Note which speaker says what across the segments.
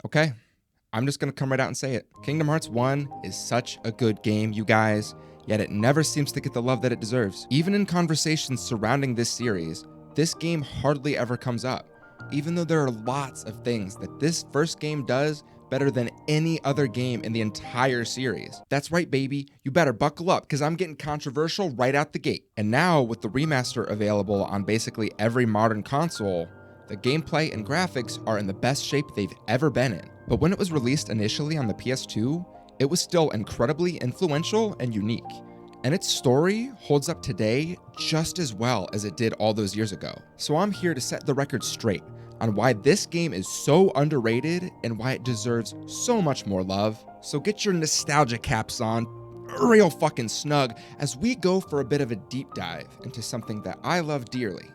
Speaker 1: Okay, I'm just gonna come right out and say it. Kingdom Hearts 1 is such a good game, you guys, yet it never seems to get the love that it deserves. Even in conversations surrounding this series, this game hardly ever comes up, even though there are lots of things that this first game does better than any other game in the entire series. That's right, baby, you better buckle up, because I'm getting controversial right out the gate. And now, with the remaster available on basically every modern console, the gameplay and graphics are in the best shape they've ever been in. But when it was released initially on the PS2, it was still incredibly influential and unique. And its story holds up today just as well as it did all those years ago. So I'm here to set the record straight on why this game is so underrated and why it deserves so much more love. So get your nostalgia caps on, real fucking snug, as we go for a bit of a deep dive into something that I love dearly.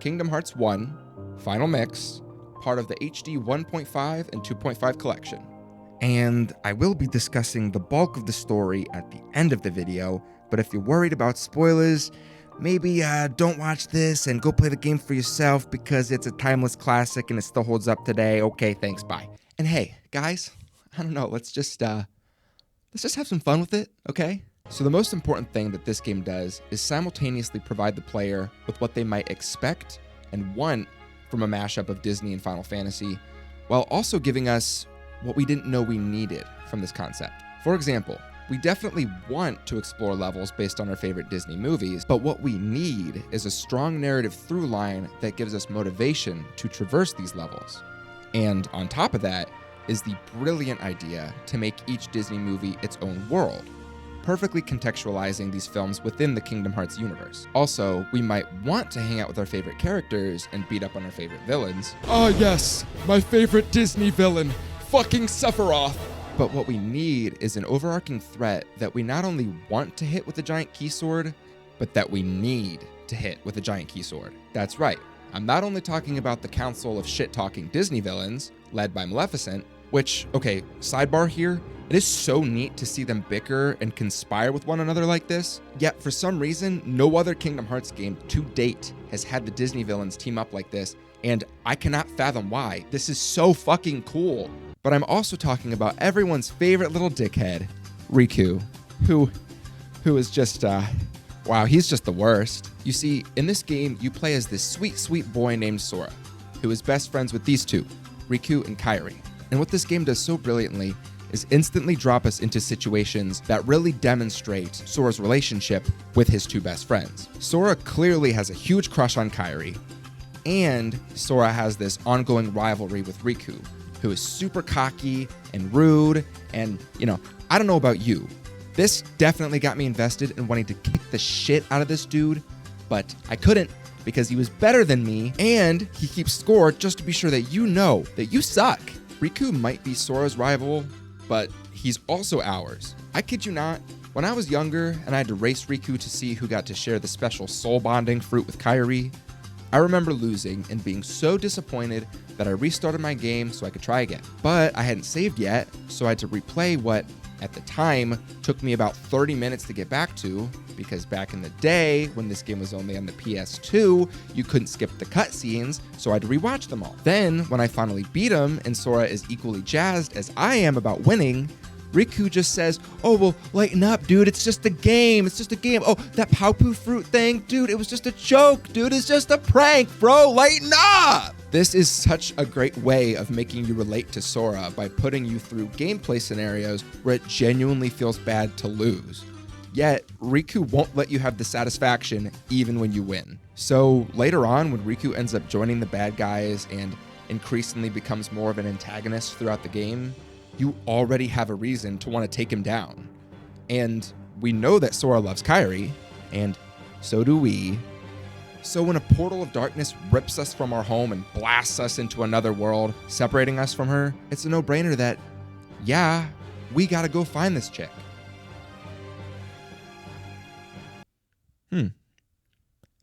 Speaker 1: Kingdom Hearts 1, Final Mix, part of the HD 1.5 and 2.5 collection. And I will be discussing the bulk of the story at the end of the video, but if you're worried about spoilers, maybe don't watch this and go play the game for yourself because it's a timeless classic and it still holds up today. Okay, thanks, bye. And hey, guys, I don't know, let's just have some fun with it, okay? So the most important thing that this game does is simultaneously provide the player with what they might expect and want from a mashup of Disney and Final Fantasy, while also giving us what we didn't know we needed from this concept. For example, we definitely want to explore levels based on our favorite Disney movies, but what we need is a strong narrative through line that gives us motivation to traverse these levels. And on top of that is the brilliant idea to make each Disney movie its own world, perfectly contextualizing these films within the Kingdom Hearts universe. Also, we might want to hang out with our favorite characters and beat up on our favorite villains. Oh yes, my favorite Disney villain, fucking Sephiroth! But what we need is an overarching threat that we not only want to hit with a giant key sword, but that we need to hit with a giant key sword. That's right, I'm not only talking about the council of shit-talking Disney villains, led by Maleficent, which, okay, sidebar here, it is so neat to see them bicker and conspire with one another like this, yet for some reason, no other Kingdom Hearts game to date has had the Disney villains team up like this, and I cannot fathom why. This is so fucking cool. But I'm also talking about everyone's favorite little dickhead, Riku, who is just, wow, he's just the worst. You see, in this game, you play as this sweet, sweet boy named Sora, who is best friends with these two, Riku and Kairi. And what this game does so brilliantly is instantly drop us into situations that really demonstrate Sora's relationship with his two best friends. Sora clearly has a huge crush on Kairi, and Sora has this ongoing rivalry with Riku, who is super cocky and rude, and, I don't know about you. This definitely got me invested in wanting to kick the shit out of this dude, but I couldn't because he was better than me, and he keeps score just to be sure that you know that you suck. Riku might be Sora's rival, but he's also ours. I kid you not, when I was younger and I had to race Riku to see who got to share the special soul bonding fruit with Kairi, I remember losing and being so disappointed that I restarted my game so I could try again. But I hadn't saved yet, so I had to replay what, at the time, took me about 30 minutes to get back to, because back in the day, when this game was only on the PS2, you couldn't skip the cutscenes, so I had to rewatch them all. Then, when I finally beat him, and Sora is equally jazzed as I am about winning, Riku just says, "Oh, well, lighten up, dude. It's just a game. It's just a game. Oh, that Paupu fruit thing, dude, it was just a joke. Dude, it's just a prank, bro. Lighten up." This is such a great way of making you relate to Sora by putting you through gameplay scenarios where it genuinely feels bad to lose. Yet, Riku won't let you have the satisfaction even when you win. So later on, when Riku ends up joining the bad guys and increasingly becomes more of an antagonist throughout the game, you already have a reason to want to take him down. And we know that Sora loves Kairi, and so do we. So when a portal of darkness rips us from our home and blasts us into another world, separating us from her, it's a no-brainer that, yeah, we gotta go find this chick.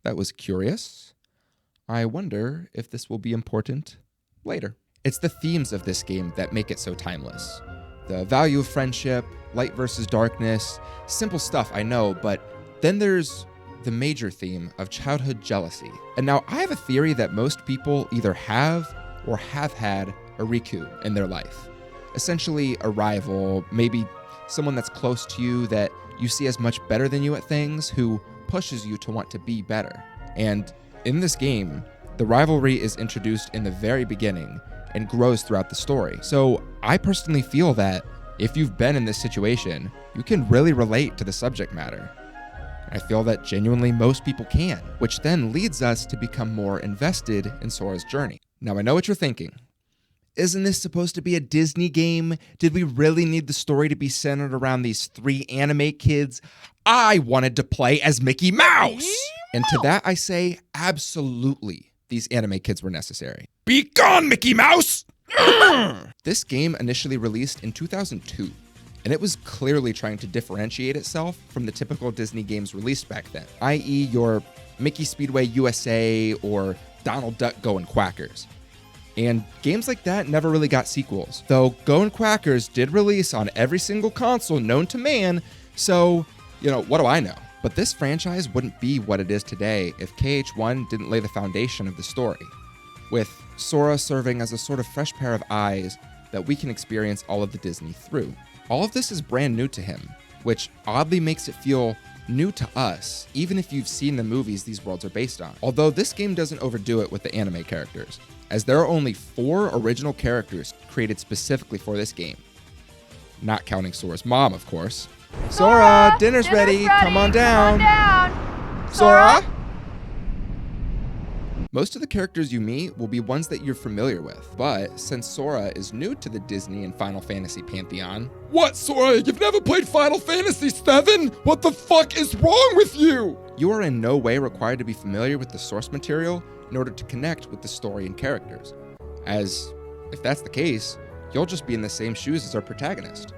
Speaker 1: That was curious. I wonder if this will be important later. It's the themes of this game that make it so timeless. The value of friendship, light versus darkness, simple stuff, I know, but then there's the major theme of childhood jealousy. And now I have a theory that most people either have or have had a Riku in their life. Essentially a rival, maybe someone that's close to you that you see as much better than you at things, who pushes you to want to be better. And in this game, the rivalry is introduced in the very beginning and grows throughout the story. So I personally feel that if you've been in this situation, you can really relate to the subject matter. I feel that genuinely most people can, which then leads us to become more invested in Sora's journey. Now I know what you're thinking. Isn't this supposed to be a Disney game? Did we really need the story to be centered around these 3 anime kids? I wanted to play as Mickey Mouse! And to that I say, absolutely, these anime kids were necessary. Be gone, Mickey Mouse! This game initially released in 2002, and it was clearly trying to differentiate itself from the typical Disney games released back then, i.e. your Mickey Speedway USA or Donald Duck Goin' Quackers. And games like that never really got sequels, though Goin' Quackers did release on every single console known to man, so, what do I know? But this franchise wouldn't be what it is today if KH1 didn't lay the foundation of the story, with Sora serving as a sort of fresh pair of eyes that we can experience all of the Disney through. All of this is brand new to him, which oddly makes it feel new to us, even if you've seen the movies these worlds are based on. Although this game doesn't overdo it with the anime characters, as there are only 4 original characters created specifically for this game. Not counting Sora's mom, of course. Sora, dinner's ready. Come on down. Sora? Most of the characters you meet will be ones that you're familiar with, but since Sora is new to the Disney and Final Fantasy pantheon... What, Sora? You've never played Final Fantasy VII? What the fuck is wrong with you? You are in no way required to be familiar with the source material in order to connect with the story and characters, as if that's the case, you'll just be in the same shoes as our protagonist.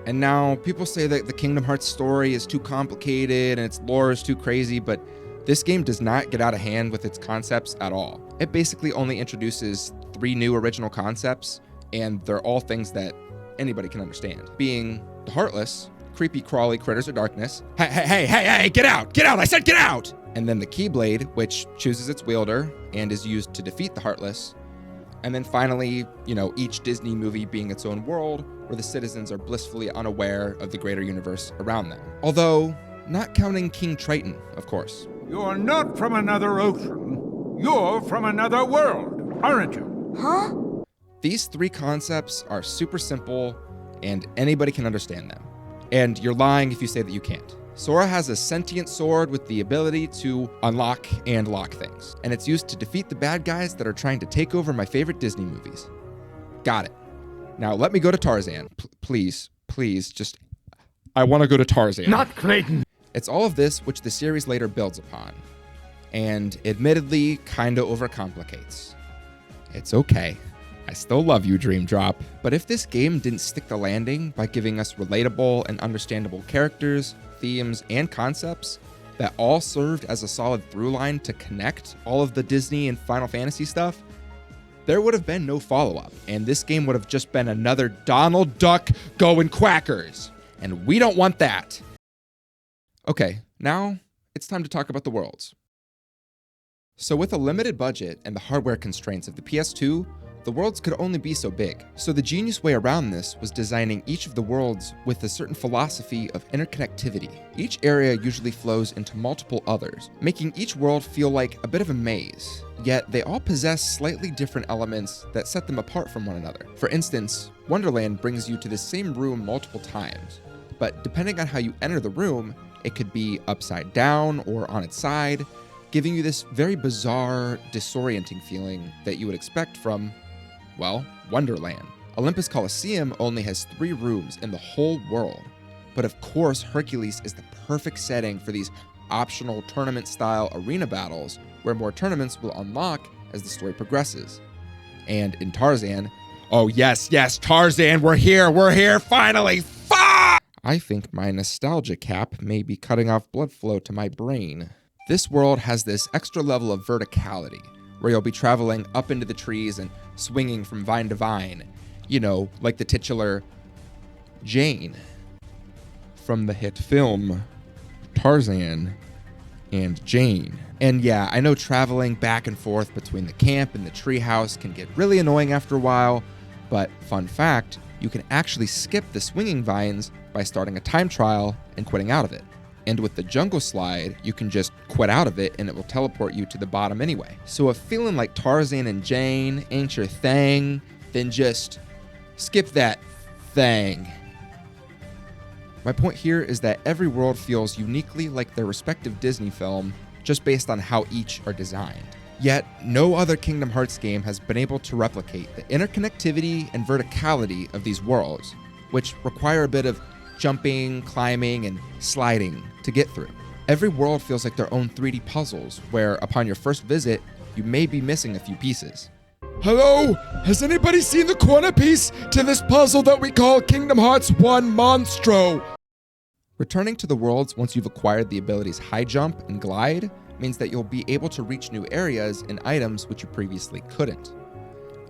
Speaker 1: And now, people say that the Kingdom Hearts story is too complicated and its lore is too crazy, but this game does not get out of hand with its concepts at all. It basically only introduces 3 new original concepts, and they're all things that anybody can understand. Being the Heartless, creepy crawly critters of darkness. Hey, get out! Get out! I said get out! And then the Keyblade, which chooses its wielder and is used to defeat the Heartless. And then finally, each Disney movie being its own world, where the citizens are blissfully unaware of the greater universe around them. Although, not counting King Triton, of course.
Speaker 2: You're not from another ocean. You're from another world, aren't you?
Speaker 3: Huh?
Speaker 1: These 3 concepts are super simple, and anybody can understand them. And you're lying if you say that you can't. Sora has a sentient sword with the ability to unlock and lock things, and it's used to defeat the bad guys that are trying to take over my favorite Disney movies. Got it. Now let me go to Tarzan. Please, just... I want to go to Tarzan.
Speaker 2: Not Clayton!
Speaker 1: It's all of this which the series later builds upon, and admittedly kinda overcomplicates. It's okay. I still love you, Dream Drop. But if this game didn't stick the landing by giving us relatable and understandable characters, themes, and concepts that all served as a solid through line to connect all of the Disney and Final Fantasy stuff, there would have been no follow-up, and this game would have just been another Donald Duck Goin' Quackers. And we don't want that. Okay, now it's time to talk about the worlds. So with a limited budget and the hardware constraints of the PS2, the worlds could only be so big. So the genius way around this was designing each of the worlds with a certain philosophy of interconnectivity. Each area usually flows into multiple others, making each world feel like a bit of a maze, yet they all possess slightly different elements that set them apart from one another. For instance, Wonderland brings you to the same room multiple times, but depending on how you enter the room, it could be upside down or on its side, giving you this very bizarre, disorienting feeling that you would expect from, well, Wonderland. Olympus Coliseum only has 3 rooms in the whole world, but of course Hercules is the perfect setting for these optional tournament-style arena battles where more tournaments will unlock as the story progresses. And in Tarzan, oh yes, Tarzan, we're here, finally, fuck! I think my nostalgia cap may be cutting off blood flow to my brain. This world has this extra level of verticality, where you'll be traveling up into the trees and swinging from vine to vine. Like the titular Jane from the hit film Tarzan and Jane. And yeah, I know traveling back and forth between the camp and the treehouse can get really annoying after a while, But fun fact, you can actually skip the swinging vines by starting a time trial and quitting out of it. And with the jungle slide, you can just quit out of it and it will teleport you to the bottom anyway. So if feeling like Tarzan and Jane ain't your thing, then just skip that thing. My point here is that every world feels uniquely like their respective Disney film, just based on how each are designed. Yet, no other Kingdom Hearts game has been able to replicate the interconnectivity and verticality of these worlds, which require a bit of jumping, climbing, and sliding to get through. Every world feels like their own 3D puzzles, where upon your first visit, you may be missing a few pieces.
Speaker 3: Hello? Has anybody seen the corner piece to this puzzle that we call Kingdom Hearts 1 Monstro?
Speaker 1: Returning to the worlds once you've acquired the abilities High Jump and Glide means that you'll be able to reach new areas and items which you previously couldn't.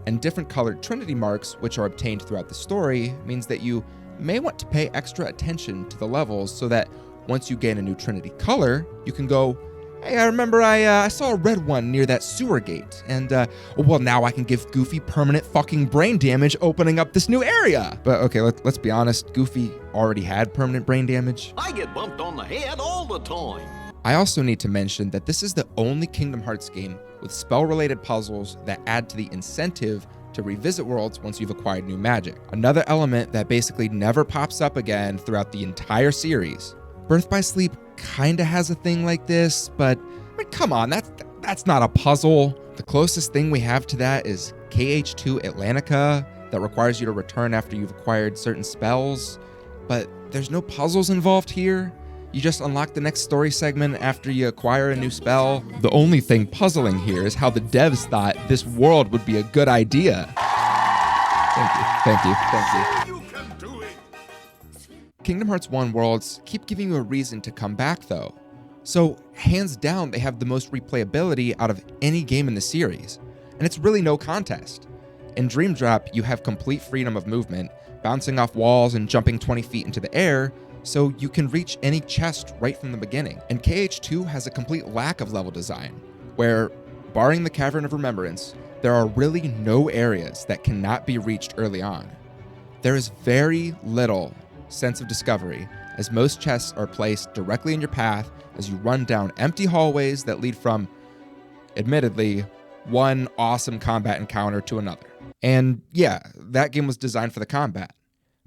Speaker 1: And different colored Trinity marks, which are obtained throughout the story, means that you may want to pay extra attention to the levels so that once you gain a new Trinity color, you can go, hey, I remember I saw a red one near that sewer gate, and well, now I can give Goofy permanent fucking brain damage opening up this new area. But okay, let's be honest, Goofy already had permanent brain damage.
Speaker 4: I get bumped on the head all the time.
Speaker 1: I also need to mention that this is the only Kingdom Hearts game with spell-related puzzles that add to the incentive to revisit worlds once you've acquired new magic. Another element that basically never pops up again throughout the entire series. Birth by Sleep kinda has a thing like this, but I mean, come on, that's not a puzzle. The closest thing we have to that is KH2 Atlantica that requires you to return after you've acquired certain spells, but there's no puzzles involved here. You just unlock the next story segment after you acquire a new spell. The only thing puzzling here is how the devs thought this world would be a good idea. Thank you.
Speaker 4: You can do it.
Speaker 1: Kingdom Hearts 1 worlds keep giving you a reason to come back though. So hands down, they have the most replayability out of any game in the series. And it's really no contest. In Dream Drop, you have complete freedom of movement, bouncing off walls and jumping 20 feet into the air, so you can reach any chest right from the beginning. And KH2 has a complete lack of level design, where, barring the Cavern of Remembrance, there are really no areas that cannot be reached early on. There is very little sense of discovery, as most chests are placed directly in your path as you run down empty hallways that lead from, admittedly, one awesome combat encounter to another. And yeah, that game was designed for the combat.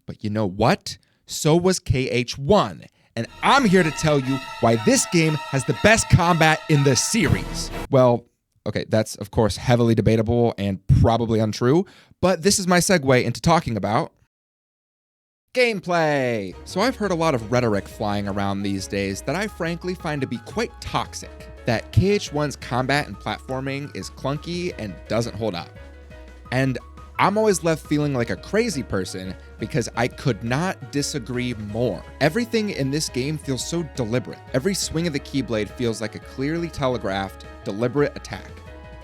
Speaker 1: But you know what? So was KH1, and I'm here to tell you why this game has the best combat in the series. Well, okay, that's of course heavily debatable and probably untrue, but this is my segue into talking about gameplay. So I've heard a lot of rhetoric flying around these days that I frankly find to be quite toxic, that KH1's combat and platforming is clunky and doesn't hold up. And I'm always left feeling like a crazy person because I could not disagree more. Everything in this game feels so deliberate. Every swing of the Keyblade feels like a clearly telegraphed, deliberate attack,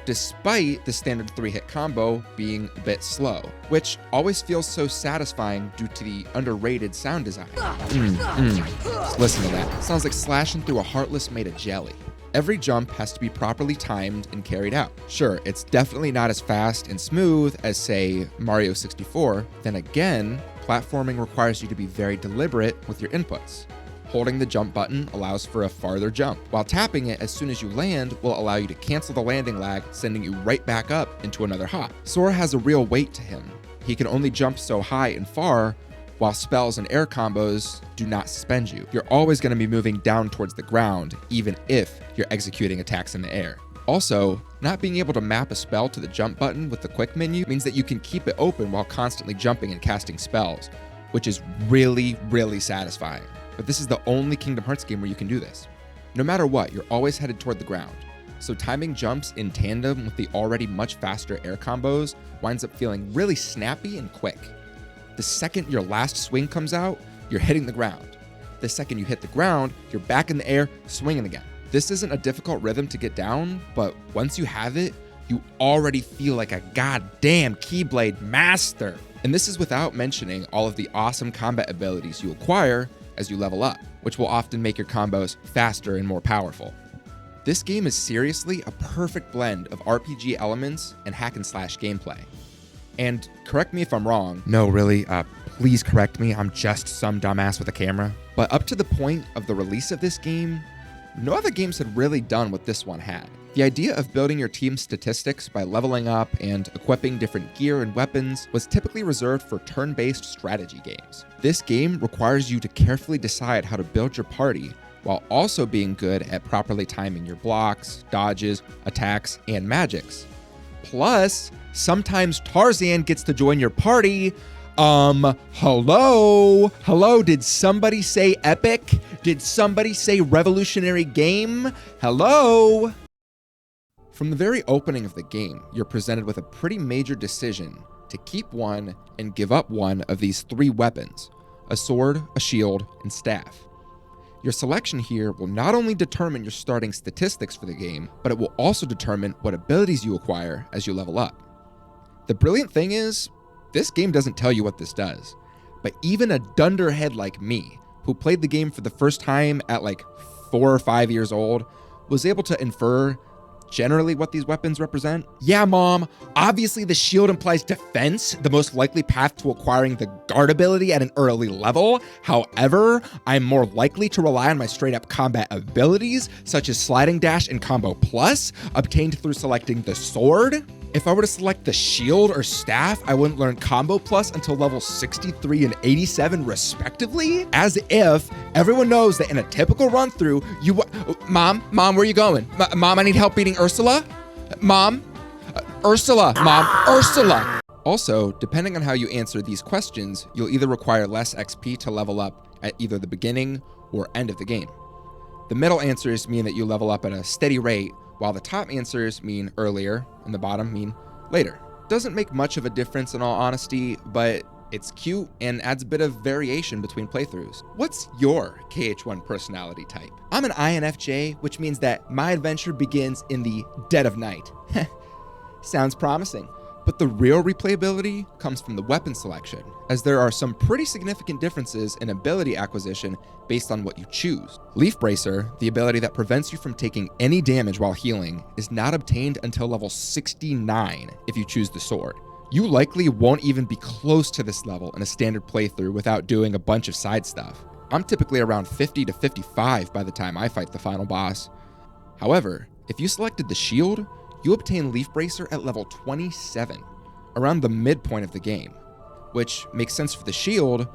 Speaker 1: despite the standard 3-hit combo being a bit slow, which always feels so satisfying due to the underrated sound design. Just listen to that. It sounds like slashing through a Heartless made of jelly. Every jump has to be properly timed and carried out. Sure, it's definitely not as fast and smooth as, say, Mario 64. Then again, platforming requires you to be very deliberate with your inputs. Holding the jump button allows for a farther jump, while tapping it as soon as you land will allow you to cancel the landing lag, sending you right back up into another hop. Sora has a real weight to him. He can only jump so high and far, while spells and air combos do not suspend you. You're always going to be moving down towards the ground, even if you're executing attacks in the air. Also, not being able to map a spell to the jump button with the quick menu means that you can keep it open while constantly jumping and casting spells, which is really, really satisfying. But this is the only Kingdom Hearts game where you can do this. No matter what, you're always headed toward the ground. So timing jumps in tandem with the already much faster air combos winds up feeling really snappy and quick. The second your last swing comes out, you're hitting the ground. The second you hit the ground, you're back in the air, swinging again. This isn't a difficult rhythm to get down, but once you have it, you already feel like a goddamn Keyblade master. And this is without mentioning all of the awesome combat abilities you acquire as you level up, which will often make your combos faster and more powerful. This game is seriously a perfect blend of RPG elements and hack and slash gameplay. And correct me if I'm wrong. No, really, please correct me. I'm just some dumbass with a camera. But up to the point of the release of this game, no other games had really done what this one had. The idea of building your team's statistics by leveling up and equipping different gear and weapons was typically reserved for turn-based strategy games. This game requires you to carefully decide how to build your party while also being good at properly timing your blocks, dodges, attacks, and magics. Plus, sometimes Tarzan gets to join your party. Hello? Hello, did somebody say epic? Did somebody say revolutionary game? Hello? From the very opening of the game, you're presented with a pretty major decision to keep one and give up one of these 3 weapons: a sword, a shield, and staff. Your selection here will not only determine your starting statistics for the game, but it will also determine what abilities you acquire as you level up. The brilliant thing is, this game doesn't tell you what this does, but even a dunderhead like me, who played the game for the first time at like 4 or 5 years old, was able to infer generally what these weapons represent. Yeah, Mom, obviously the shield implies defense, the most likely path to acquiring the guard ability at an early level. However, I'm more likely to rely on my straight up combat abilities, such as sliding dash and combo plus, obtained through selecting the sword. If I were to select the shield or staff, I wouldn't learn combo plus until level 63 and 87 respectively, as if everyone knows that in a typical run through, Mom, where are you going? Mom, I need help beating Ursula? Mom? Ursula, Mom, Ursula! Also, depending on how you answer these questions, you'll either require less XP to level up at either the beginning or end of the game. The middle answers mean that you level up at a steady rate, while the top answers mean earlier and the bottom mean later. Doesn't make much of a difference in all honesty, but it's cute and adds a bit of variation between playthroughs. What's your KH1 personality type? I'm an INFJ, which means that my adventure begins in the dead of night. Sounds promising. But the real replayability comes from the weapon selection, as there are some pretty significant differences in ability acquisition based on what you choose. Leaf Bracer, the ability that prevents you from taking any damage while healing, is not obtained until level 69 if you choose the sword. You likely won't even be close to this level in a standard playthrough without doing a bunch of side stuff. I'm typically around 50 to 55 by the time I fight the final boss. However, if you selected the shield, you obtain Leaf Bracer at level 27, around the midpoint of the game, which makes sense for the shield,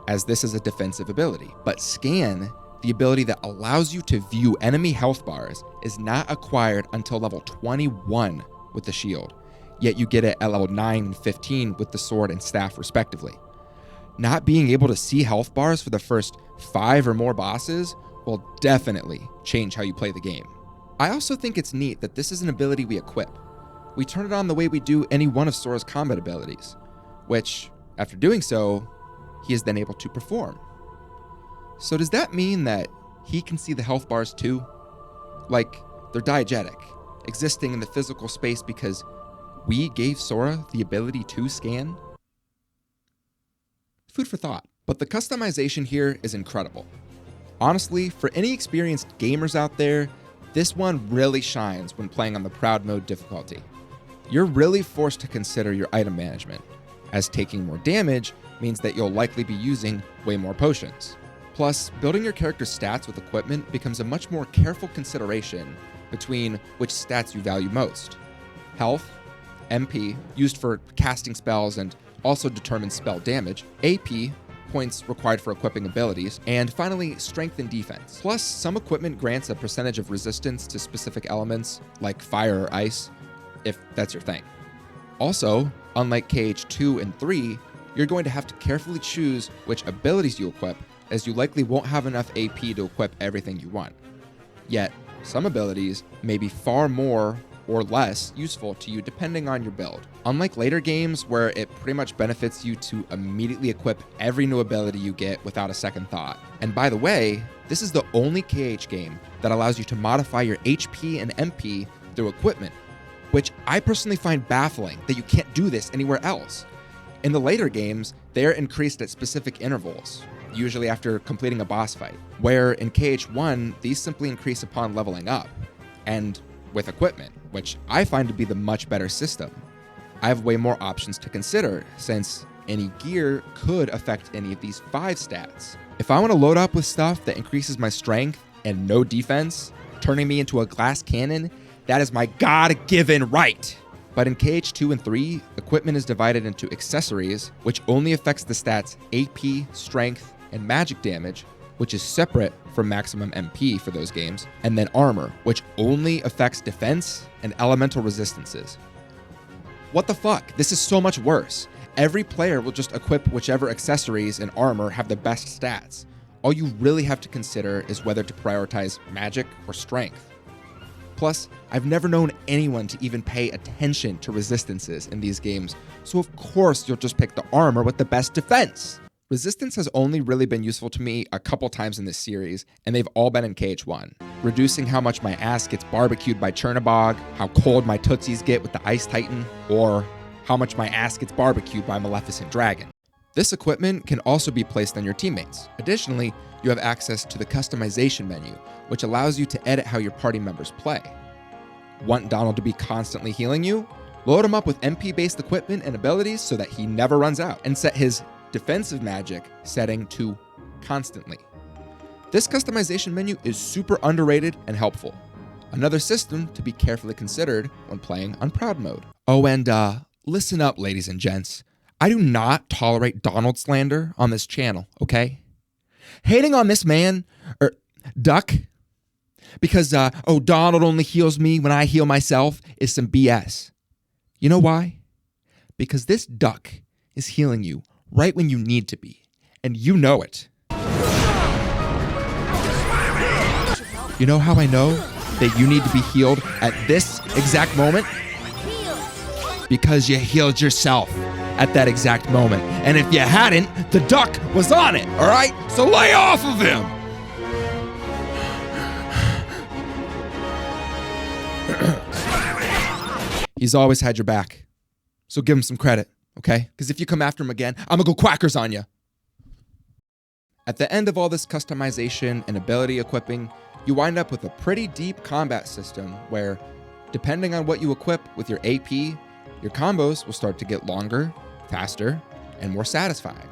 Speaker 1: as this is a defensive ability. But Scan, the ability that allows you to view enemy health bars, is not acquired until level 21 with the shield, yet you get it at level 9 and 15 with the sword and staff respectively. Not being able to see health bars for the first 5 or more bosses will definitely change how you play the game. I also think it's neat that this is an ability we equip. We turn it on the way we do any one of Sora's combat abilities, which, after doing so, he is then able to perform. So does that mean that he can see the health bars too? Like, they're diegetic, existing in the physical space because we gave Sora the ability to scan? Food for thought. But the customization here is incredible. Honestly, for any experienced gamers out there, this one really shines when playing on the Proud Mode difficulty. You're really forced to consider your item management, as taking more damage means that you'll likely be using way more potions. Plus, building your character's stats with equipment becomes a much more careful consideration between which stats you value most. Health, MP, used for casting spells and also determines spell damage, AP, points required for equipping abilities, and finally, strength and defense. Plus, some equipment grants a percentage of resistance to specific elements, like fire or ice, if that's your thing. Also, unlike KH2 and 3, you're going to have to carefully choose which abilities you equip, as you likely won't have enough AP to equip everything you want. Yet, some abilities may be far more or less useful to you depending on your build. Unlike later games where it pretty much benefits you to immediately equip every new ability you get without a second thought. And by the way, this is the only KH game that allows you to modify your HP and MP through equipment, which I personally find baffling that you can't do this anywhere else. In the later games, they're increased at specific intervals, usually after completing a boss fight, where in KH1, these simply increase upon leveling up, and with equipment, which I find to be the much better system. I have way more options to consider, since any gear could affect any of these 5 stats. If I want to load up with stuff that increases my strength and no defense, turning me into a glass cannon, that is my God-given right. But in KH2 and 3, equipment is divided into accessories, which only affects the stats AP, strength, and magic damage, which is separate from maximum MP for those games, and then armor, which only affects defense and elemental resistances. What the fuck? This is so much worse. Every player will just equip whichever accessories and armor have the best stats. All you really have to consider is whether to prioritize magic or strength. Plus, I've never known anyone to even pay attention to resistances in these games, so of course you'll just pick the armor with the best defense. Resistance has only really been useful to me a couple times in this series, and they've all been in KH1. Reducing how much my ass gets barbecued by Chernobog, how cold my tootsies get with the Ice Titan, or how much my ass gets barbecued by Maleficent Dragon. This equipment can also be placed on your teammates. Additionally, you have access to the customization menu, which allows you to edit how your party members play. Want Donald to be constantly healing you? Load him up with MP-based equipment and abilities so that he never runs out, and set his defensive magic setting to constantly. This customization menu is super underrated and helpful. Another system to be carefully considered when playing on Proud Mode. Oh, and listen up, ladies and gents. I do not tolerate Donald slander on this channel, okay? Hating on this man, Duck, because, Donald only heals me when I heal myself is some BS. You know why? Because this Duck is healing you right when you need to be, and you know it. You know how I know that you need to be healed at this exact moment? Because you healed yourself at that exact moment. And if you hadn't, the Duck was on it, all right? So lay off of him! He's always had your back. So give him some credit, okay? Because if you come after him again, I'm gonna go quackers on you. At the end of all this customization and ability equipping, you wind up with a pretty deep combat system where, depending on what you equip with your AP, your combos will start to get longer, faster, and more satisfying,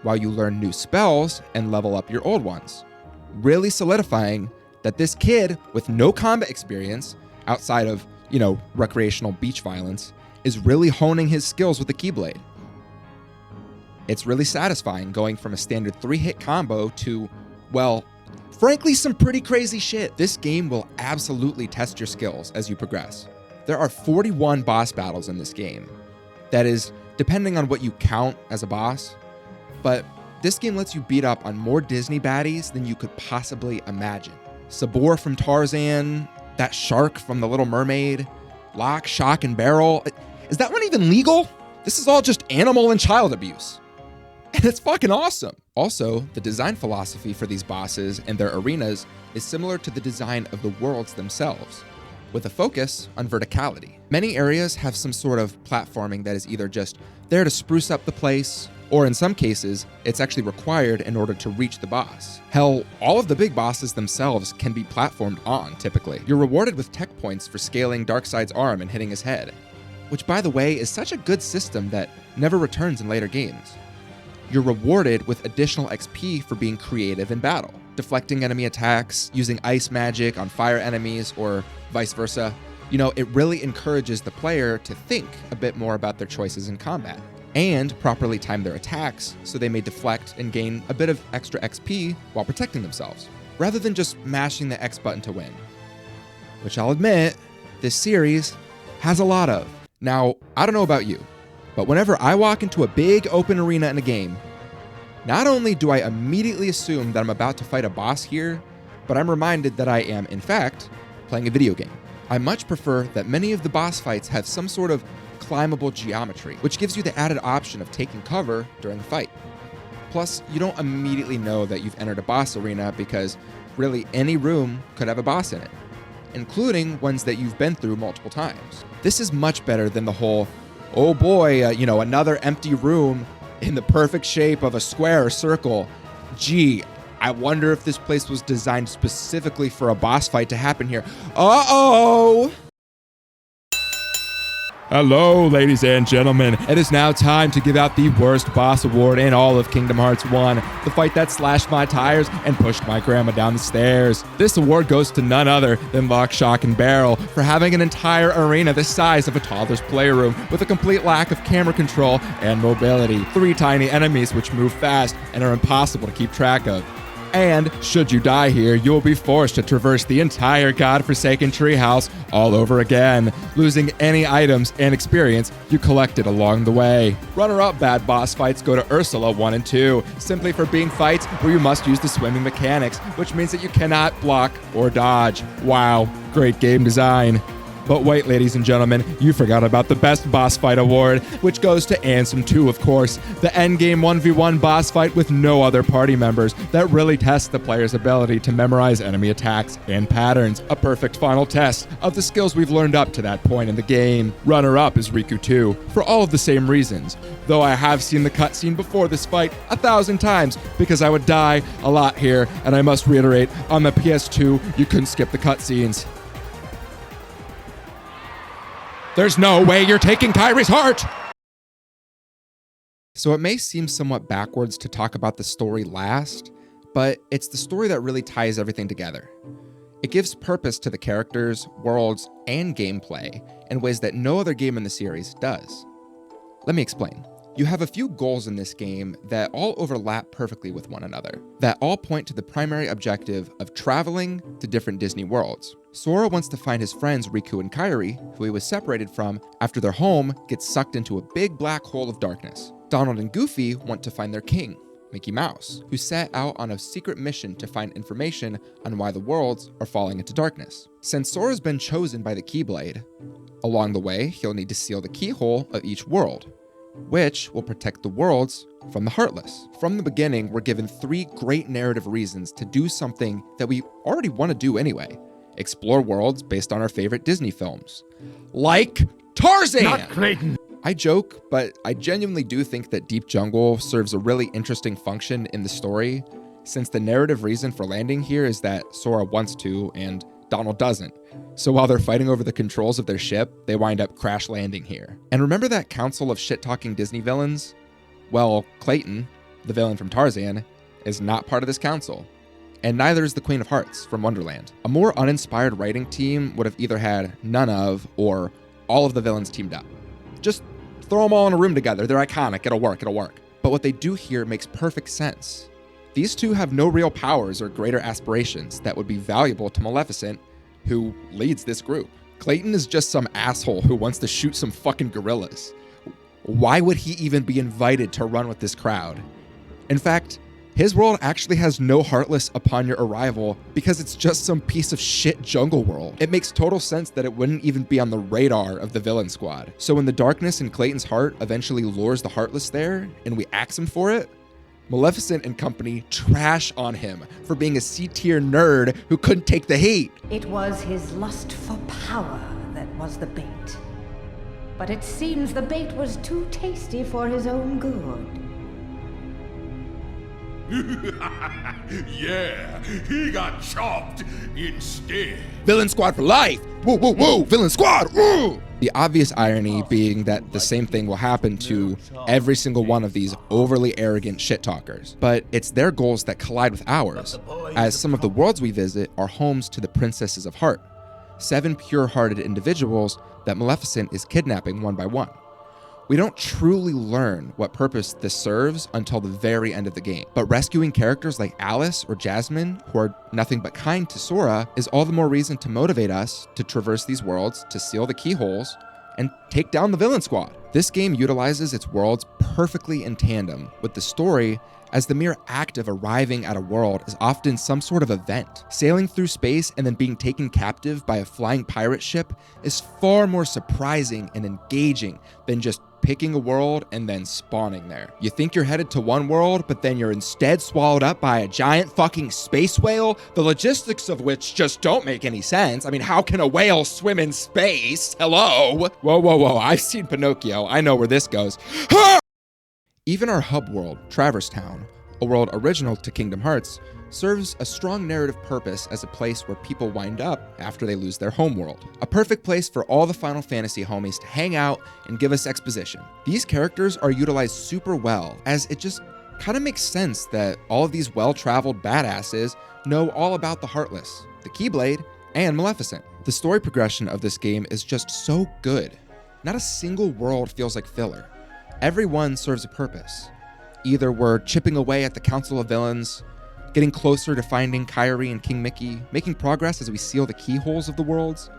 Speaker 1: while you learn new spells and level up your old ones, really solidifying that this kid with no combat experience outside of, recreational beach violence is really honing his skills with the Keyblade. It's really satisfying going from a standard 3-hit combo to, well, frankly, some pretty crazy shit. This game will absolutely test your skills as you progress. There are 41 boss battles in this game. That is, depending on what you count as a boss, but this game lets you beat up on more Disney baddies than you could possibly imagine. Sabor from Tarzan, that shark from The Little Mermaid, Lock, Shock, and Barrel. Is that one even legal? This is all just animal and child abuse. And it's fucking awesome. Also, the design philosophy for these bosses and their arenas is similar to the design of the worlds themselves, with a focus on verticality. Many areas have some sort of platforming that is either just there to spruce up the place, or in some cases, it's actually required in order to reach the boss. Hell, all of the big bosses themselves can be platformed on, typically. You're rewarded with tech points for scaling Darkseid's arm and hitting his head, which, by the way, is such a good system that never returns in later games. You're rewarded with additional XP for being creative in battle, deflecting enemy attacks, using ice magic on fire enemies, or vice versa. It really encourages the player to think a bit more about their choices in combat, and properly time their attacks so they may deflect and gain a bit of extra XP while protecting themselves, rather than just mashing the X button to win. Which I'll admit, this series has a lot of. Now, I don't know about you, but whenever I walk into a big open arena in a game, not only do I immediately assume that I'm about to fight a boss here, but I'm reminded that I am, in fact, playing a video game. I much prefer that many of the boss fights have some sort of climbable geometry, which gives you the added option of taking cover during the fight. Plus, you don't immediately know that you've entered a boss arena because really any room could have a boss in it, including ones that you've been through multiple times. This is much better than the whole, oh boy, another empty room in the perfect shape of a square or circle. Gee, I wonder if this place was designed specifically for a boss fight to happen here. Uh-oh!
Speaker 3: Hello, ladies and gentlemen. It is now time to give out the worst boss award in all of Kingdom Hearts 1, the fight that slashed my tires and pushed my grandma down the stairs. This award goes to none other than Lock, Shock, and Barrel for having an entire arena the size of a toddler's playroom with a complete lack of camera control and mobility, 3 tiny enemies which move fast and are impossible to keep track of. And should you die here, you will be forced to traverse the entire godforsaken treehouse all over again, losing any items and experience you collected along the way. Runner-up bad boss fights go to Ursula 1 and 2, simply for being fights where you must use the swimming mechanics, which means that you cannot block or dodge. Wow, great game design. But wait, ladies and gentlemen, you forgot about the Best Boss Fight Award, which goes to Ansem 2, of course, the endgame 1v1 boss fight with no other party members that really tests the player's ability to memorize enemy attacks and patterns, a perfect final test of the skills we've learned up to that point in the game. Runner-up is Riku 2, for all of the same reasons, though I have seen the cutscene before this fight 1,000 times because I would die a lot here, and I must reiterate, on the PS2, you couldn't skip the cutscenes. There's no way you're taking Kairi's heart!
Speaker 1: So it may seem somewhat backwards to talk about the story last, but it's the story that really ties everything together. It gives purpose to the characters, worlds, and gameplay in ways that no other game in the series does. Let me explain. You have a few goals in this game that all overlap perfectly with one another, that all point to the primary objective of traveling to different Disney worlds. Sora wants to find his friends Riku and Kairi, who he was separated from after their home gets sucked into a big black hole of darkness. Donald and Goofy want to find their king, Mickey Mouse, who set out on a secret mission to find information on why the worlds are falling into darkness. Since Sora's been chosen by the Keyblade, along the way he'll need to seal the keyhole of each world, which will protect the worlds from the Heartless. From the beginning, we're given 3 great narrative reasons to do something that we already want to do anyway. Explore worlds based on our favorite Disney films. Like Tarzan!
Speaker 2: Not Clayton!
Speaker 1: I joke, but I genuinely do think that Deep Jungle serves a really interesting function in the story, since the narrative reason for landing here is that Sora wants to and Donald doesn't. So while they're fighting over the controls of their ship, they wind up crash landing here. And remember that council of shit-talking Disney villains? Well, Clayton, the villain from Tarzan, is not part of this council. And neither is the Queen of Hearts from Wonderland. A more uninspired writing team would have either had none of or all of the villains teamed up. Just throw them all in a room together. They're iconic. It'll work. But what they do here makes perfect sense. These two have no real powers or greater aspirations that would be valuable to Maleficent, who leads this group. Clayton is just some asshole who wants to shoot some fucking gorillas. Why would he even be invited to run with this crowd? In fact, his world actually has no Heartless upon your arrival because it's just some piece of shit jungle world. It makes total sense that it wouldn't even be on the radar of the villain squad. So when the darkness in Clayton's heart eventually lures the Heartless there and we axe him for it, Maleficent and company trash on him for being a C-tier nerd who couldn't take the heat.
Speaker 5: It was his lust for power that was the bait. But it seems the bait was too tasty for his own good.
Speaker 4: Yeah, he got chopped instead.
Speaker 1: Villain squad for life! Woo, woo, woo! Villain squad! Woo! The obvious irony being that the same thing will happen to every single one of these overly arrogant shit talkers. But it's their goals that collide with ours, as some of the worlds we visit are homes to the Princesses of Heart, 7 pure-hearted individuals that Maleficent is kidnapping one by one. We don't truly learn what purpose this serves until the very end of the game, but rescuing characters like Alice or Jasmine, who are nothing but kind to Sora, is all the more reason to motivate us to traverse these worlds, to seal the keyholes, and take down the villain squad. This game utilizes its worlds perfectly in tandem with the story, as the mere act of arriving at a world is often some sort of event. Sailing through space and then being taken captive by a flying pirate ship is far more surprising and engaging than just picking a world and then spawning there. You think you're headed to one world, but then you're instead swallowed up by a giant fucking space whale, the logistics of which just don't make any sense. I mean, how can a whale swim in space? Hello? Whoa, I've seen Pinocchio. I know where this goes. Even our hub world, Traverse Town, a world original to Kingdom Hearts, serves a strong narrative purpose as a place where people wind up after they lose their homeworld. A perfect place for all the Final Fantasy homies to hang out and give us exposition. These characters are utilized super well, as it just kind of makes sense that all of these well-traveled badasses know all about the Heartless, the Keyblade, and Maleficent. The story progression of this game is just so good. Not a single world feels like filler. Every one serves a purpose. Either we're chipping away at the Council of Villains, getting closer to finding Kairi and King Mickey, making progress as we seal the keyholes of the worlds,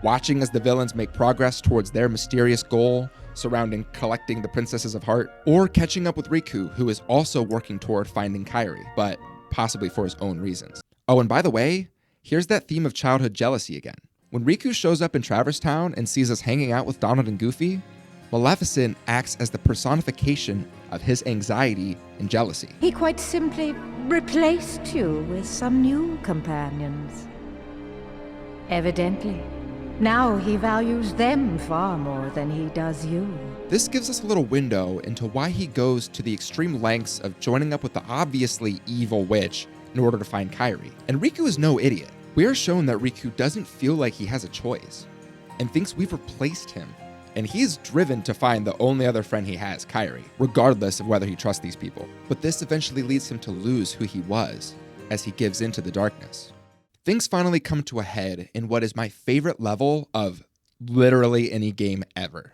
Speaker 1: watching as the villains make progress towards their mysterious goal surrounding collecting the Princesses of Heart, or catching up with Riku, who is also working toward finding Kairi, but possibly for his own reasons. Oh, and by the way, here's that theme of childhood jealousy again. When Riku shows up in Traverse Town and sees us hanging out with Donald and Goofy, Maleficent acts as the personification of his anxiety and jealousy.
Speaker 5: He quite simply replaced you with some new companions. Evidently, now he values them far more than he does you.
Speaker 1: This gives us a little window into why he goes to the extreme lengths of joining up with the obviously evil witch in order to find Kairi. And Riku is no idiot. We are shown that Riku doesn't feel like he has a choice and thinks we've replaced him. And he's driven to find the only other friend he has, Kairi, regardless of whether he trusts these people. But this eventually leads him to lose who he was as he gives into the darkness. Things finally come to a head in what is my favorite level of literally any game ever.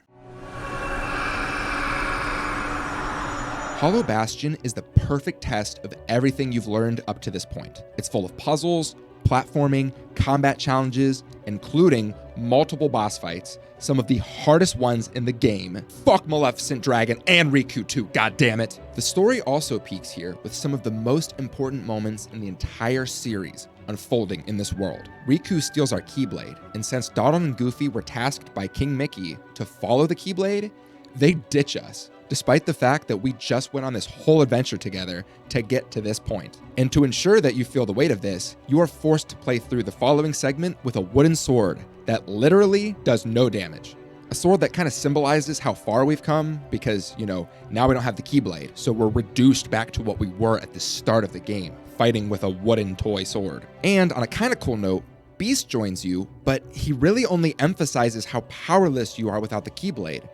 Speaker 1: Hollow Bastion is the perfect test of everything you've learned up to this point. It's full of puzzles, platforming, combat challenges, including multiple boss fights, some of the hardest ones in the game. Fuck Maleficent Dragon and Riku too, goddammit. The story also peaks here with some of the most important moments in the entire series unfolding in this world. Riku steals our Keyblade, and since Donald and Goofy were tasked by King Mickey to follow the Keyblade, they ditch us, despite the fact that we just went on this whole adventure together to get to this point. And to ensure that you feel the weight of this, you are forced to play through the following segment with a wooden sword that literally does no damage. A sword that kind of symbolizes how far we've come because, now we don't have the Keyblade, so we're reduced back to what we were at the start of the game, fighting with a wooden toy sword. And on a kind of cool note, Beast joins you, but he really only emphasizes how powerless you are without the Keyblade,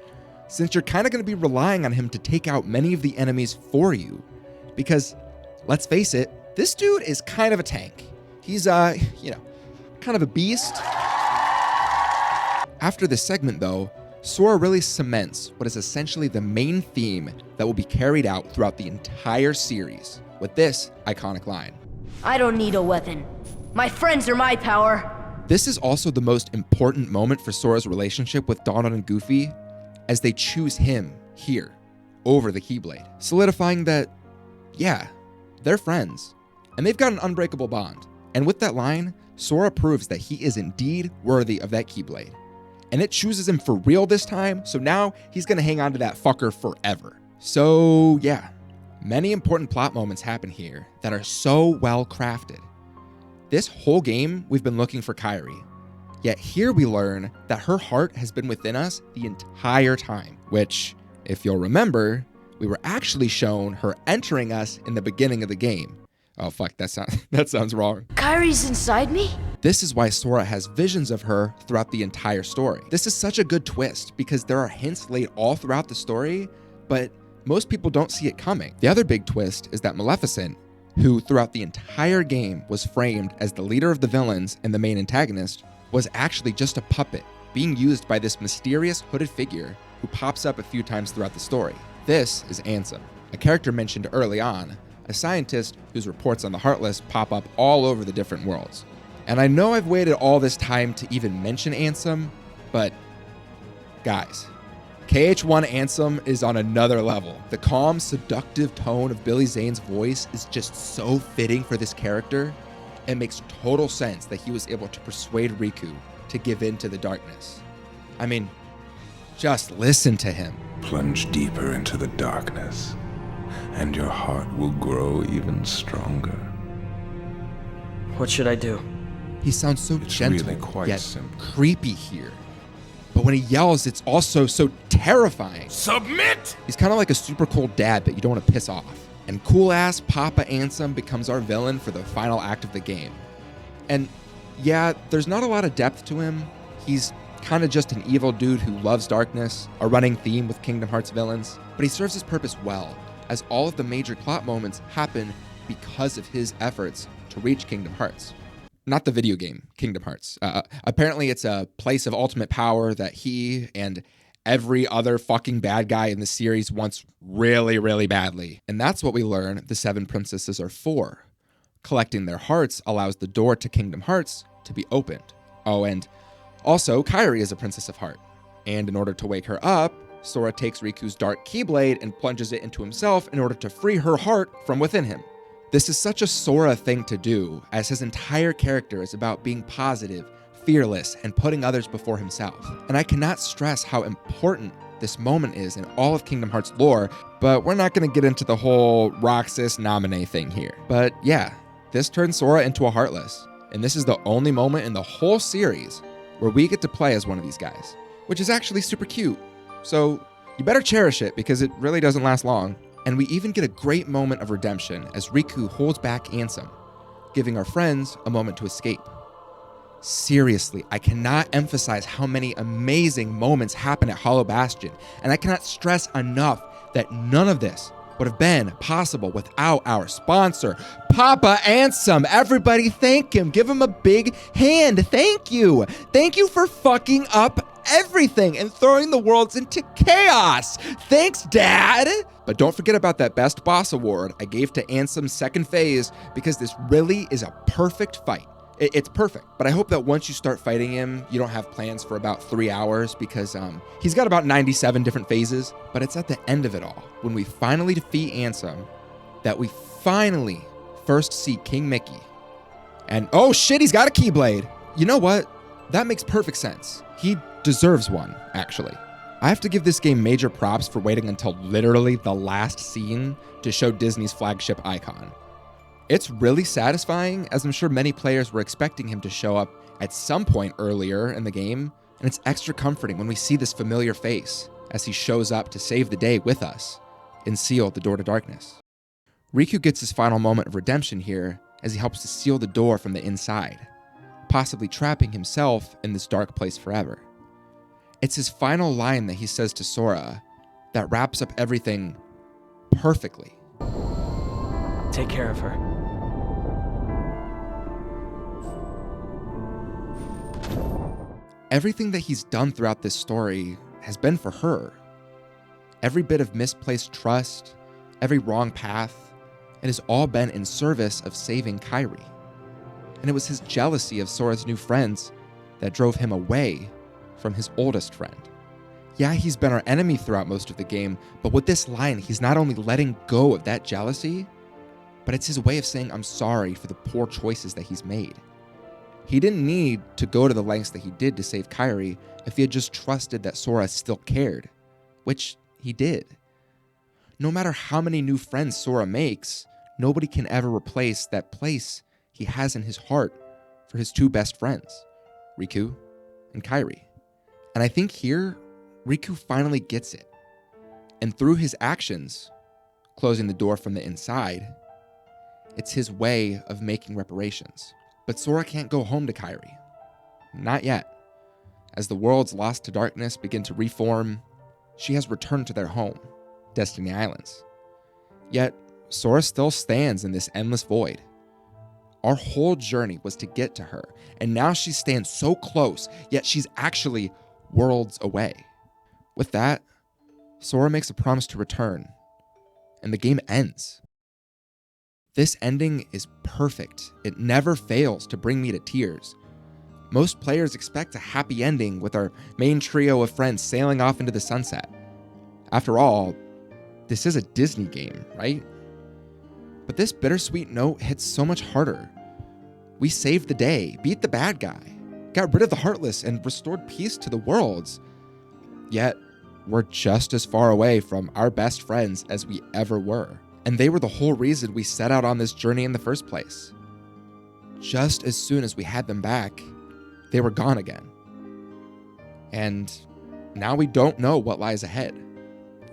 Speaker 1: since you're kind of going to be relying on him to take out many of the enemies for you. Because, let's face it, this dude is kind of a tank. He's, kind of a beast. After this segment, though, Sora really cements what is essentially the main theme that will be carried out throughout the entire series with this iconic line.
Speaker 6: I don't need a weapon. My friends are my power.
Speaker 1: This is also the most important moment for Sora's relationship with Donald and Goofy, as they choose him here over the Keyblade, solidifying that, yeah, they're friends, and they've got an unbreakable bond. And with that line, Sora proves that he is indeed worthy of that Keyblade. And it chooses him for real this time, so now he's gonna hang on to that fucker forever. So yeah, many important plot moments happen here that are so well crafted. This whole game, we've been looking for Kairi. Yet here we learn that her heart has been within us the entire time, which, if you'll remember, we were actually shown her entering us in the beginning of the game. Oh fuck, that sounds wrong.
Speaker 6: Kairi's inside me?
Speaker 1: This is why Sora has visions of her throughout the entire story. This is such a good twist because there are hints laid all throughout the story, but most people don't see it coming. The other big twist is that Maleficent, who throughout the entire game was framed as the leader of the villains and the main antagonist, was actually just a puppet being used by this mysterious hooded figure who pops up a few times throughout the story. This is Ansem, a character mentioned early on, a scientist whose reports on the Heartless pop up all over the different worlds. And I know I've waited all this time to even mention Ansem, but guys, KH1 Ansem is on another level. The calm, seductive tone of Billy Zane's voice is just so fitting for this character. It makes total sense that he was able to persuade Riku to give in to the darkness. I mean, just listen to him.
Speaker 7: Plunge deeper into the darkness, and your heart will grow even stronger.
Speaker 8: What should I do?
Speaker 1: He sounds so
Speaker 7: It's
Speaker 1: gentle,
Speaker 7: really quite
Speaker 1: yet
Speaker 7: simple.
Speaker 1: creepy here. But when he yells, it's also so terrifying.
Speaker 4: Submit!
Speaker 1: He's kind of like a super cold dad that you don't want to piss off. And cool-ass Papa Ansem becomes our villain for the final act of the game. And yeah, there's not a lot of depth to him. He's kind of just an evil dude who loves darkness, a running theme with Kingdom Hearts villains, but he serves his purpose well, as all of the major plot moments happen because of his efforts to reach Kingdom Hearts. Not the video game, Kingdom Hearts. Apparently it's a place of ultimate power that he and every other fucking bad guy in the series wants really, really badly. And that's what we learn the 7 princesses are for. Collecting their hearts allows the door to Kingdom Hearts to be opened. Oh, and also, Kairi is a princess of heart. And in order to wake her up, Sora takes Riku's dark keyblade and plunges it into himself in order to free her heart from within him. This is such a Sora thing to do, as his entire character is about being positive, fearless, and putting others before himself. And I cannot stress how important this moment is in all of Kingdom Hearts lore, but we're not going to get into the whole Roxas Naminé thing here. But yeah, this turns Sora into a Heartless, and this is the only moment in the whole series where we get to play as one of these guys, which is actually super cute. So you better cherish it because it really doesn't last long. And we even get a great moment of redemption as Riku holds back Ansem, giving our friends a moment to escape. Seriously, I cannot emphasize how many amazing moments happen at Hollow Bastion, and I cannot stress enough that none of this would have been possible without our sponsor, Papa Ansem. Everybody thank him. Give him a big hand. Thank you. Thank you for fucking up everything and throwing the worlds into chaos. Thanks, Dad. But don't forget about that Best Boss Award I gave to Ansem's second phase, because this really is a perfect fight. It's perfect, but I hope that once you start fighting him, you don't have plans for about 3 hours, because he's got about 97 different phases, but it's at the end of it all, when we finally defeat Ansem, that we finally first see King Mickey. And oh shit, he's got a Keyblade. You know what? That makes perfect sense. He deserves one, actually. I have to give this game major props for waiting until literally the last scene to show Disney's flagship icon. It's really satisfying, as I'm sure many players were expecting him to show up at some point earlier in the game, and it's extra comforting when we see this familiar face as he shows up to save the day with us and seal the door to darkness. Riku gets his final moment of redemption here as he helps to seal the door from the inside, possibly trapping himself in this dark place forever. It's his final line that he says to Sora that wraps up everything perfectly.
Speaker 8: Take care of her.
Speaker 1: Everything that he's done throughout this story has been for her. Every bit of misplaced trust, every wrong path, it has all been in service of saving Kairi. And it was his jealousy of Sora's new friends that drove him away from his oldest friend. Yeah, he's been our enemy throughout most of the game, but with this line, he's not only letting go of that jealousy, but it's his way of saying I'm sorry for the poor choices that he's made. He didn't need to go to the lengths that he did to save Kairi if he had just trusted that Sora still cared, which he did. No matter how many new friends Sora makes, nobody can ever replace that place he has in his heart for his 2 best friends, Riku and Kairi. And I think here, Riku finally gets it. And through his actions, closing the door from the inside, it's his way of making reparations. But Sora can't go home to Kairi. Not yet. As the worlds lost to darkness begin to reform, she has returned to their home, Destiny Islands. Yet, Sora still stands in this endless void. Our whole journey was to get to her, and now she stands so close, yet she's actually worlds away. With that, Sora makes a promise to return, and the game ends. This ending is perfect. It never fails to bring me to tears. Most players expect a happy ending with our main trio of friends sailing off into the sunset. After all, this is a Disney game, right? But this bittersweet note hits so much harder. We saved the day, beat the bad guy, got rid of the Heartless, and restored peace to the worlds. Yet, we're just as far away from our best friends as we ever were. And they were the whole reason we set out on this journey in the first place. Just as soon as we had them back, they were gone again. And now we don't know what lies ahead.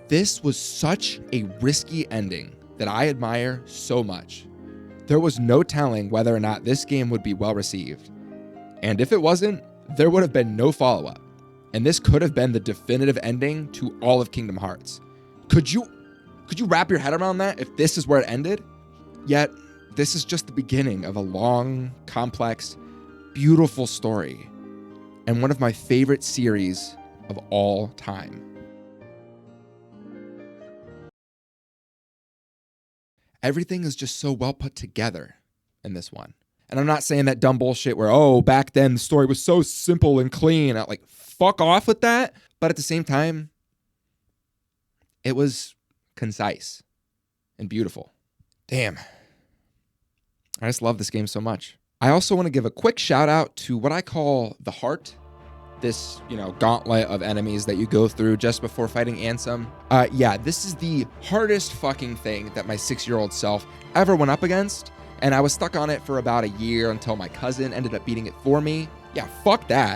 Speaker 1: This was such a risky ending that I admire so much. There was no telling whether or not this game would be well received. And if it wasn't, there would have been no follow-up. And this could have been the definitive ending to all of Kingdom Hearts. Could you wrap your head around that if this is where it ended? Yet, this is just the beginning of a long, complex, beautiful story, and one of my favorite series of all time. Everything is just so well put together in this one. And I'm not saying that dumb bullshit where, oh, back then the story was so simple and clean. Like, fuck off with that. But at the same time, it was concise and beautiful. Damn. I just love this game so much. I also want to give a quick shout out to what I call the Heart. This, gauntlet of enemies that you go through just before fighting Ansem. This is the hardest fucking thing that my 6-year-old self ever went up against. And I was stuck on it for about a year until my cousin ended up beating it for me. Yeah, fuck that.